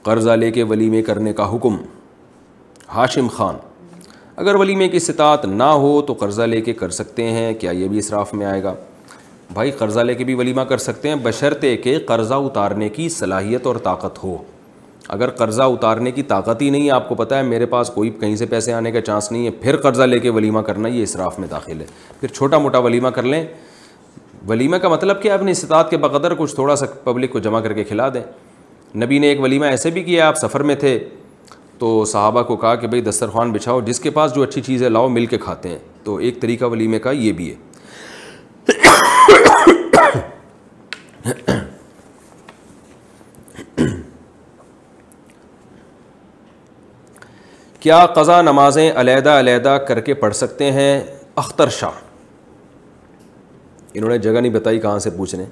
قرضہ لے کے ولیمے کرنے کا حکم۔ ہاشم خان: اگر ولیمے کی استطاعت نہ ہو تو قرضہ لے کے کر سکتے ہیں، کیا یہ بھی اسراف میں آئے گا؟ بھائی قرضہ لے کے بھی ولیمہ کر سکتے ہیں بشرطے کہ قرضہ اتارنے کی صلاحیت اور طاقت ہو۔ اگر قرضہ اتارنے کی طاقت ہی نہیں ہے، آپ کو پتہ ہے میرے پاس کوئی کہیں سے پیسے آنے کا چانس نہیں ہے، پھر قرضہ لے کے ولیمہ کرنا یہ اسراف میں داخل ہے۔ پھر چھوٹا موٹا ولیمہ کر لیں۔ ولیمہ کا مطلب کہ اپنی استطاعت کے بقدر کچھ تھوڑا سا پبلک کو جمع کر کے کھلا دیں۔ نبی نے ایک ولیمہ ایسے بھی کیا، آپ سفر میں تھے تو صحابہ کو کہا کہ بھئی دسترخوان بچھاؤ، جس کے پاس جو اچھی چیز ہے لاؤ، مل کے کھاتے ہیں۔ تو ایک طریقہ ولیمے کا یہ بھی ہے۔ کیا قضا نمازیں علیحدہ علیحدہ کر کے پڑھ سکتے ہیں؟ اختر شاہ، انہوں نے جگہ نہیں بتائی کہاں سے پوچھ رہے ہیں۔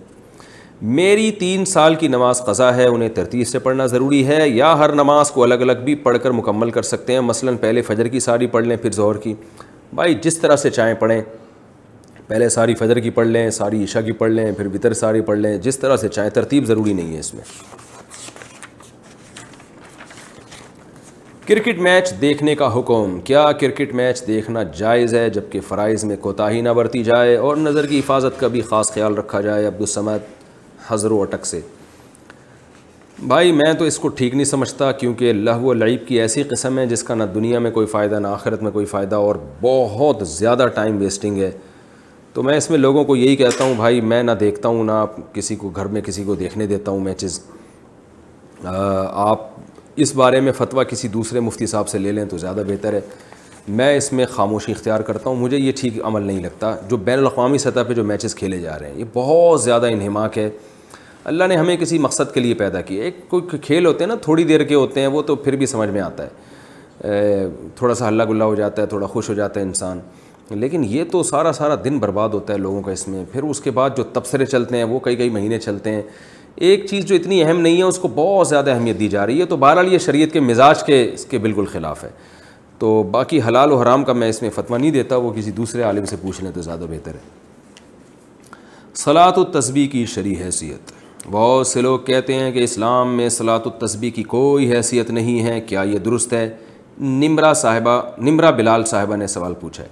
میری 3 سال کی نماز قضا ہے، انہیں ترتیب سے پڑھنا ضروری ہے یا ہر نماز کو الگ الگ بھی پڑھ کر مکمل کر سکتے ہیں؟ مثلاً پہلے فجر کی ساری پڑھ لیں پھر ظہر کی۔ بھائی جس طرح سے چاہیں پڑھیں، پہلے ساری فجر کی پڑھ لیں، ساری عشاء کی پڑھ لیں، پھر وتر ساری پڑھ لیں، جس طرح سے چاہیں، ترتیب ضروری نہیں ہے اس میں۔ کرکٹ میچ دیکھنے کا حکم، کیا کرکٹ میچ دیکھنا جائز ہے جبکہ فرائض میں کوتاہی نہ برتی جائے اور نظر کی حفاظت کا بھی خاص خیال رکھا جائے؟ عبدالصمد حضرو اٹک سے۔ بھائی میں تو اس کو ٹھیک نہیں سمجھتا، کیونکہ لہو و لعب کی ایسی قسم ہے جس کا نہ دنیا میں کوئی فائدہ نہ آخرت میں کوئی فائدہ، اور بہت زیادہ ٹائم ویسٹنگ ہے۔ تو میں اس میں لوگوں کو یہی کہتا ہوں، بھائی میں نہ دیکھتا ہوں، نہ کسی کو گھر میں کسی کو دیکھنے دیتا ہوں میچز۔ آپ اس بارے میں فتویٰ کسی دوسرے مفتی صاحب سے لے لیں تو زیادہ بہتر ہے۔ میں اس میں خاموشی اختیار کرتا ہوں، مجھے یہ ٹھیک عمل نہیں لگتا جو بین الاقوامی سطح پہ جو میچز کھیلے جا رہے ہیں، یہ بہت زیادہ انہماک ہے۔ اللہ نے ہمیں کسی مقصد کے لیے پیدا کیا۔ ایک کوئی کھیل ہوتے ہیں نا تھوڑی دیر کے ہوتے ہیں، وہ تو پھر بھی سمجھ میں آتا ہے، تھوڑا سا ہلہ گلا ہو جاتا ہے، تھوڑا خوش ہو جاتا ہے انسان، لیکن یہ تو سارا دن برباد ہوتا ہے لوگوں کا اس میں۔ پھر اس کے بعد جو تبصرے چلتے ہیں وہ کئی مہینے چلتے ہیں۔ ایک چیز جو اتنی اہم نہیں ہے اس کو بہت زیادہ اہمیت دی جا رہی ہے، تو بہرحال یہ شریعت کے مزاج کے اس کے بالکل خلاف ہے۔ تو باقی حلال و حرام کا میں اس میں فتویٰ نہیں دیتا، وہ کسی دوسرے عالم سے پوچھ لیں تو زیادہ بہتر ہے۔ صلاۃ التسبیح کی شرعی حیثیت، بہت سے لوگ کہتے ہیں کہ اسلام میں صلاۃ التسبیح کی کوئی حیثیت نہیں ہے، کیا یہ درست ہے؟ نمرہ بلال صاحبہ نے سوال پوچھا ہے۔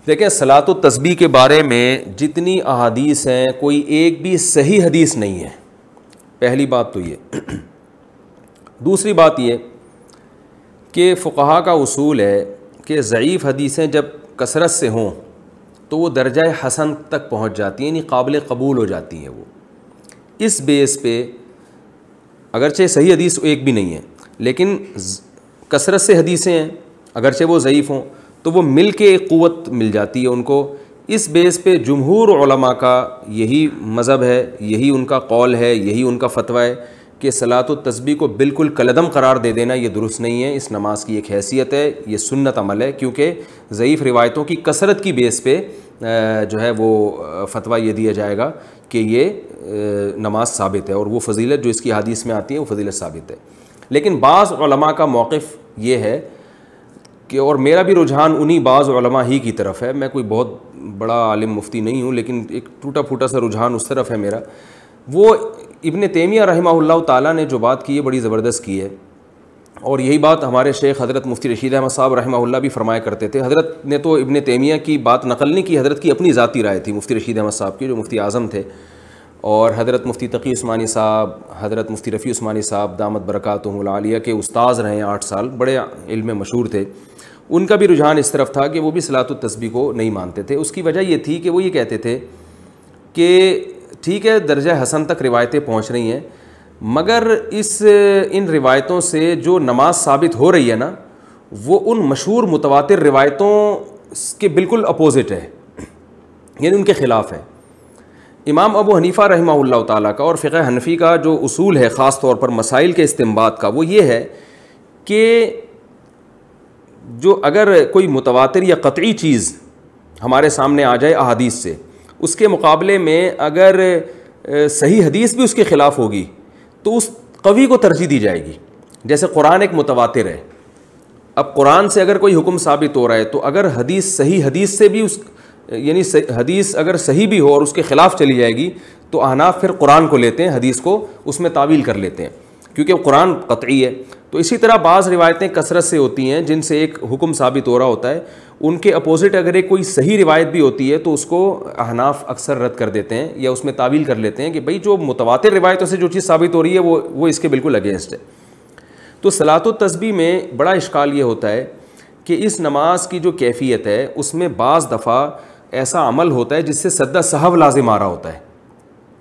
دیکھیں صلاۃ التسبیح کے بارے میں جتنی احادیث ہیں کوئی ایک بھی صحیح حدیث نہیں ہے، پہلی بات تو یہ۔ دوسری بات یہ کہ فقہا کا اصول ہے کہ ضعیف حدیثیں جب کثرت سے ہوں تو وہ درجہ حسن تک پہنچ جاتی ہیں، یعنی قابل قبول ہو جاتی ہیں۔ وہ اس بیس پہ اگرچہ صحیح حدیث ایک بھی نہیں ہے، لیکن کثرت سے حدیثیں ہیں، اگرچہ وہ ضعیف ہوں تو وہ مل کے ایک قوت مل جاتی ہے ان کو۔ اس بیس پہ جمہور علماء کا یہی مذہب ہے، یہی ان کا قول ہے، یہی ان کا فتویٰ ہے کہ صلاۃ التسبیح کو بالکل کالعدم قرار دے دینا یہ درست نہیں ہے۔ اس نماز کی ایک حیثیت ہے، یہ سنت عمل ہے، کیونکہ ضعیف روایتوں کی کثرت کی بیس پہ جو ہے وہ فتویٰ یہ دیا جائے گا کہ یہ نماز ثابت ہے، اور وہ فضیلت جو اس کی حدیث میں آتی ہے وہ فضیلت ثابت ہے۔ لیکن بعض علماء کا موقف یہ ہے کہ، اور میرا بھی رجحان انہی بعض علماء ہی کی طرف ہے، میں کوئی بہت بڑا عالم مفتی نہیں ہوں، لیکن ایک ٹوٹا پھوٹا سا رجحان اس طرف ہے میرا۔ وہ ابن تیمیہ رحمہ اللہ تعالیٰ نے جو بات کی ہے بڑی زبردست کی ہے، اور یہی بات ہمارے شیخ حضرت مفتی رشید احمد صاحب رحمہ اللہ بھی فرمایا کرتے تھے۔ حضرت نے تو ابن تیمیہ کی بات نقل نہیں کی، حضرت کی اپنی ذاتی رائے تھی مفتی رشید احمد صاحب کی جو مفتی اعظم تھے، اور حضرت مفتی تقی عثمانی صاحب، حضرت مفتی رفیع عثمانی صاحب دامت برکاتہم العالیہ کے استاذ رہے ہیں 8 سال، بڑے علم میں مشہور تھے۔ ان کا بھی رجحان اس طرف تھا کہ وہ بھی صلاۃ التسبیح کو نہیں مانتے تھے۔ اس کی وجہ یہ تھی کہ وہ یہ کہتے تھے کہ ٹھیک ہے درجہ حسن تک روایتیں پہنچ رہی ہیں، مگر ان روایتوں سے جو نماز ثابت ہو رہی ہے نا وہ ان مشہور متواتر روایتوں کے بالکل اپوزٹ ہے، یعنی ان کے خلاف ہے۔ امام ابو حنیفہ رحمہ اللہ تعالیٰ کا اور فقہ حنفی کا جو اصول ہے خاص طور پر مسائل کے استنباط کا، وہ یہ ہے کہ جو اگر کوئی متواتر یا قطعی چیز ہمارے سامنے آ جائے احادیث سے، اس کے مقابلے میں اگر صحیح حدیث بھی اس کے خلاف ہوگی تو اس قوی کو ترجیح دی جائے گی۔ جیسے قرآن ایک متواتر ہے، اب قرآن سے اگر کوئی حکم ثابت ہو رہا ہے تو اگر حدیث صحیح حدیث سے بھی یعنی حدیث اگر صحیح بھی ہو اور اس کے خلاف چلی جائے گی تو احناف پھر قرآن کو لیتے ہیں، حدیث کو اس میں تعویل کر لیتے ہیں۔ کیونکہ قرآن قطعی ہے. تو اسی طرح بعض روایتیں کثرت سے ہوتی ہیں جن سے ایک حکم ثابت ہو رہا ہوتا ہے, ان کے اپوزٹ اگر ایک کوئی صحیح روایت بھی ہوتی ہے تو اس کو احناف اکثر رد کر دیتے ہیں یا اس میں تعویل کر لیتے ہیں کہ بھئی جو متواتر روایتوں سے جو چیز ثابت ہو رہی ہے وہ اس کے بالکل اگینسٹ ہے. تو صلاۃ التسبیح میں بڑا اشکال یہ ہوتا ہے کہ اس نماز کی جو کیفیت ہے اس میں بعض دفعہ ایسا عمل ہوتا ہے جس سے سجدہ سہو لازم آ رہا ہوتا ہے.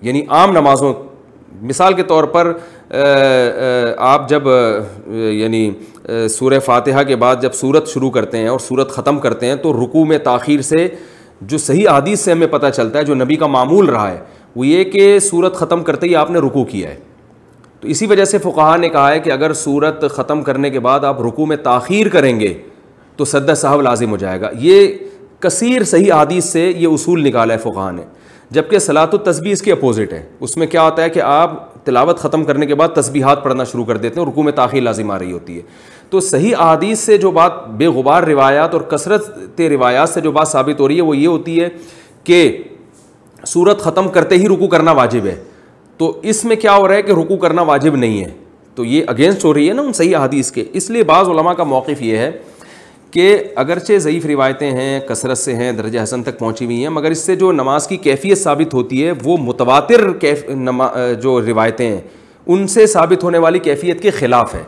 یعنی عام نمازوں, مثال کے طور پر آپ جب یعنی سورہ فاتحہ کے بعد جب سورت شروع کرتے ہیں اور سورت ختم کرتے ہیں تو رکوع میں تاخیر سے جو صحیح حدیث سے ہمیں پتہ چلتا ہے, جو نبی کا معمول رہا ہے, وہ یہ کہ سورت ختم کرتے ہی آپ نے رکوع کیا ہے. تو اسی وجہ سے فقہاء نے کہا ہے کہ اگر سورت ختم کرنے کے بعد آپ رکوع میں تاخیر کریں گے تو سجدہ سہو لازم ہو جائے گا. یہ کثیر صحیح حدیث سے یہ اصول نکالا ہے فقہاء نے. جبکہ صلاۃ التسبیح اس کے اپوزٹ ہے. اس میں کیا ہوتا ہے کہ آپ تلاوت ختم کرنے کے بعد تسبیحات پڑھنا شروع کر دیتے ہیں, رکوع میں تاخیر لازم آ رہی ہوتی ہے. تو صحیح احادیث سے جو بات بے غبار روایات اور کثرت روایات سے جو بات ثابت ہو رہی ہے وہ یہ ہوتی ہے کہ سورت ختم کرتے ہی رکوع کرنا واجب ہے. تو اس میں کیا ہو رہا ہے کہ رکوع کرنا واجب نہیں ہے, تو یہ اگینسٹ ہو رہی ہے نا ان صحیح احادیث کے. اس لیے بعض علماء کا موقف یہ ہے کہ اگرچہ ضعیف روایتیں ہیں, کثرت سے ہیں, درجہ حسن تک پہنچی ہوئی ہیں, مگر اس سے جو نماز کی کیفیت ثابت ہوتی ہے وہ متواتر جو روایتیں ہیں ان سے ثابت ہونے والی کیفیت کے خلاف ہے.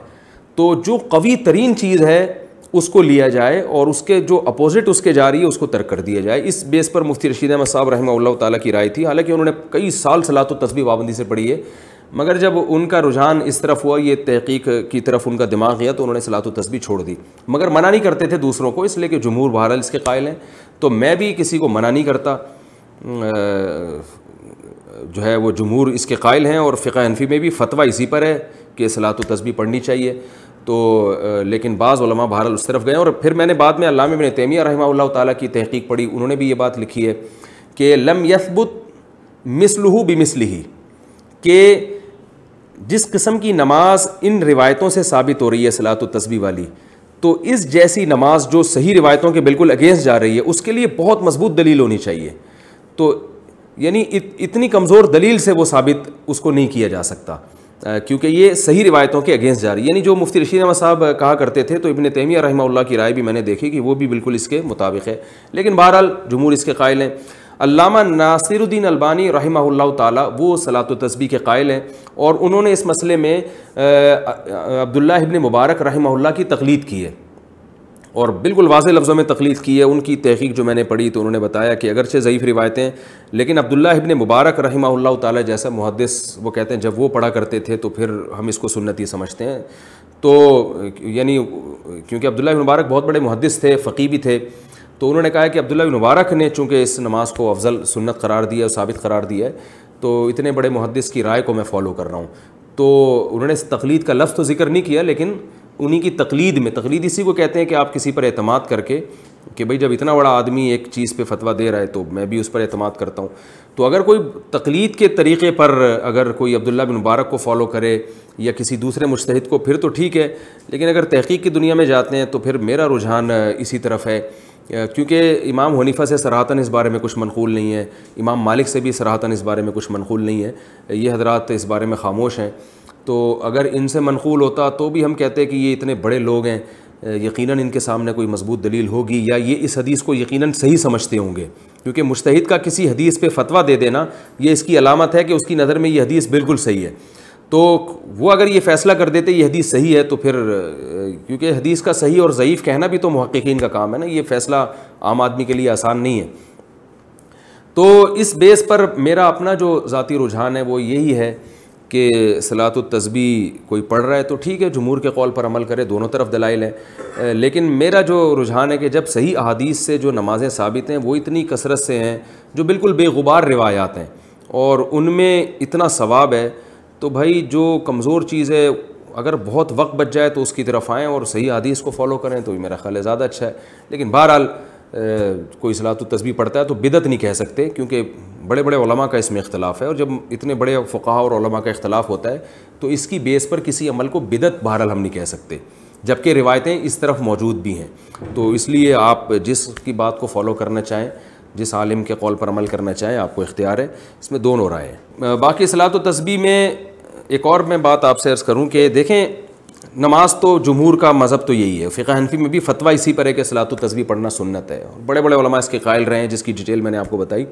تو جو قوی ترین چیز ہے اس کو لیا جائے اور اس کے جو اپوزٹ اس کے جاری ہے اس کو ترک کر دیا جائے. اس بیس پر مفتی رشید احمد صاحب رحمہ اللہ تعالیٰ کی رائے تھی. حالانکہ انہوں نے کئی سال صلاۃ التسبیح پابندی سے پڑھی ہے, مگر جب ان کا رجحان اس طرف ہوا, یہ تحقیق کی طرف ان کا دماغ گیا, تو انہوں نے صلاۃ التسبیح چھوڑ دی. مگر منع نہیں کرتے تھے دوسروں کو, اس لیے کہ جمہور بہرحال اس کے قائل ہیں. تو میں بھی کسی کو منع نہیں کرتا, جو ہے وہ جمہور اس کے قائل ہیں, اور فقہ حنفی میں بھی فتویٰ اسی پر ہے کہ صلاۃ التسبیح پڑھنی چاہیے. تو لیکن بعض علماء بہرحال اس طرف گئے. اور پھر میں نے بعد میں علامہ ابن تیمیہ رحمہ اللہ تعالیٰ کی تحقیق پڑھی, انہوں نے بھی یہ بات لکھی ہے کہ لم یثبت مثلہ بمثلہ, کہ جس قسم کی نماز ان روایتوں سے ثابت ہو رہی ہے صلاۃ التسبیح والی, تو اس جیسی نماز جو صحیح روایتوں کے بالکل اگینسٹ جا رہی ہے اس کے لیے بہت مضبوط دلیل ہونی چاہیے. تو یعنی اتنی کمزور دلیل سے وہ ثابت اس کو نہیں کیا جا سکتا, کیونکہ یہ صحیح روایتوں کے اگینسٹ جا رہی ہے. یعنی جو مفتی رشید احمد صاحب کہا کرتے تھے, تو ابن تیمیہ رحمہ اللہ کی رائے بھی میں نے دیکھی کہ وہ بھی بالکل اس کے مطابق ہے. لیکن بہرحال جمہور اس کے قائل ہیں. علامہ ناصر الدین البانی رحمہ اللہ تعالیٰ وہ صلاۃ التسبیح کے قائل ہیں, اور انہوں نے اس مسئلے میں عبداللہ ابن مبارک رحمہ اللہ کی تقلید کی ہے, اور بالکل واضح لفظوں میں تقلید کی ہے. ان کی تحقیق جو میں نے پڑھی تو انہوں نے بتایا کہ اگرچہ ضعیف روایتیں, لیکن عبداللہ ابن مبارک رحمہ اللہ تعالیٰ جیسا محدث, وہ کہتے ہیں جب وہ پڑھا کرتے تھے تو پھر ہم اس کو سنتی سمجھتے ہیں. تو یعنی کیونکہ عبداللہ ابن مبارک بہت بڑے محدث تھے, فقیہ بھی تھے, تو انہوں نے کہا کہ عبداللہ بن مبارک نے چونکہ اس نماز کو افضل سنت قرار دیا اور ثابت قرار دیا ہے, تو اتنے بڑے محدث کی رائے کو میں فالو کر رہا ہوں. تو انہوں نے اس تقلید کا لفظ تو ذکر نہیں کیا, لیکن انہی کی تقلید میں, تقلید اسی کو کہتے ہیں کہ آپ کسی پر اعتماد کر کے کہ بھئی جب اتنا بڑا آدمی ایک چیز پہ فتویٰ دے رہا ہے تو میں بھی اس پر اعتماد کرتا ہوں. تو اگر کوئی تقلید کے طریقے پر اگر کوئی عبداللہ بن مبارک کو فالو کرے یا کسی دوسرے مجتہد کو, پھر تو ٹھیک ہے, لیکن اگر تحقیق کی دنیا میں جاتے ہیں تو پھر میرا رجحان اسی طرف ہے, کیونکہ امام حنیفہ سے صراحتاً اس بارے میں کچھ منقول نہیں ہے, امام مالک سے بھی صراحتاً اس بارے میں کچھ منقول نہیں ہے, یہ حضرات اس بارے میں خاموش ہیں. تو اگر ان سے منقول ہوتا تو بھی ہم کہتے ہیں کہ یہ اتنے بڑے لوگ ہیں, یقیناً ان کے سامنے کوئی مضبوط دلیل ہوگی, یا یہ اس حدیث کو یقیناً صحیح سمجھتے ہوں گے. کیونکہ مجتہد کا کسی حدیث پہ فتویٰ دے دینا یہ اس کی علامت ہے کہ اس کی نظر میں یہ حدیث بالکل صحیح ہے. تو وہ اگر یہ فیصلہ کر دیتے یہ حدیث صحیح ہے, تو پھر کیونکہ حدیث کا صحیح اور ضعیف کہنا بھی تو محققین کا کام ہے نا, یہ فیصلہ عام آدمی کے لیے آسان نہیں ہے. تو اس بیس پر میرا اپنا جو ذاتی رجحان ہے وہ یہی ہے کہ صلاۃ التسبیح کوئی پڑھ رہا ہے تو ٹھیک ہے, جمہور کے قول پر عمل کرے, دونوں طرف دلائل ہیں. لیکن میرا جو رجحان ہے کہ جب صحیح احادیث سے جو نمازیں ثابت ہیں وہ اتنی کثرت سے ہیں, جو بالکل بے غبار روایات ہیں, اور ان میں اتنا ثواب ہے, تو بھائی جو کمزور چیز ہے اگر بہت وقت بچ جائے تو اس کی طرف آئیں اور صحیح حدیث کو فالو کریں, تو یہ میرا خیال ہے زیادہ اچھا ہے. لیکن بہرحال کوئی صلاۃ التسبیح پڑھتا ہے تو بدعت نہیں کہہ سکتے, کیونکہ بڑے بڑے علماء کا اس میں اختلاف ہے, اور جب اتنے بڑے فقہاء اور علماء کا اختلاف ہوتا ہے تو اس کی بیس پر کسی عمل کو بدعت بہرحال ہم نہیں کہہ سکتے, جبکہ روایتیں اس طرف موجود بھی ہیں. تو اس لیے آپ جس کی بات کو فالو کرنا چاہیں, جس عالم کے قول پر عمل کرنا چاہیں, آپ کو اختیار ہے. اس میں دونوں رائے ہیں. باقی صلاۃ التسبیح میں ایک اور میں بات آپ سے عرض کروں کہ دیکھیں نماز تو جمہور کا مذہب تو یہی ہے، فقہ حنفی میں بھی فتویٰ اسی پر ہے کہ صلاۃ التسبیح پڑھنا سنت ہے، بڑے بڑے علماء اس کے قائل رہے ہیں جس کی ڈیٹیل میں نے آپ کو بتائی۔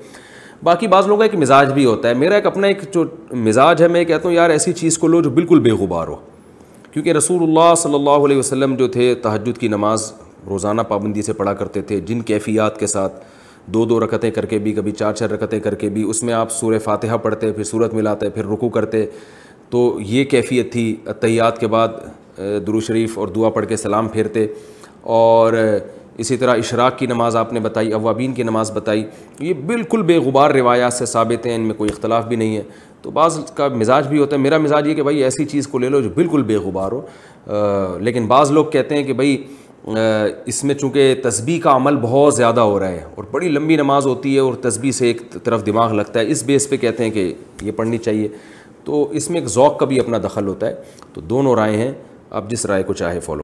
باقی بعض لوگوں کا ایک مزاج بھی ہوتا ہے، میرا ایک اپنا ایک جو مزاج ہے، میں کہتا ہوں یار ایسی چیز کو لو جو بالکل بے غبار ہو، کیونکہ رسول اللہ صلی اللہ علیہ وسلم جو تھے تہجد کی نماز روزانہ پابندی سے پڑھا کرتے تھے، جن کیفیات کے ساتھ، 2 رکعتیں کر کے بھی، کبھی 4 رکعتیں کر کے بھی، اس میں آپ سورہ فاتحہ پڑھتے، پھر سورت ملاتے، پھر رکوع کرتے، تو یہ کیفیت تھی۔ تحیات کے بعد درود شریف اور دعا پڑھ کے سلام پھیرتے، اور اسی طرح اشراق کی نماز آپ نے بتائی، اوابین کی نماز بتائی، یہ بالکل بے غبار روایات سے ثابت ہیں، ان میں کوئی اختلاف بھی نہیں ہے۔ تو بعض کا مزاج بھی ہوتا ہے، میرا مزاج یہ کہ بھائی ایسی چیز کو لے لو جو بالکل بے غبار ہو، لیکن بعض لوگ کہتے ہیں کہ بھائی اس میں چونکہ تسبیح کا عمل بہت زیادہ ہو رہا ہے اور بڑی لمبی نماز ہوتی ہے اور تسبیح سے ایک طرف دماغ لگتا ہے، اس بیس پہ کہتے ہیں کہ یہ پڑھنی چاہیے، تو اس میں ایک ذوق کا بھی اپنا دخل ہوتا ہے۔ تو دونوں رائے ہیں، آپ جس رائے کو چاہے فالو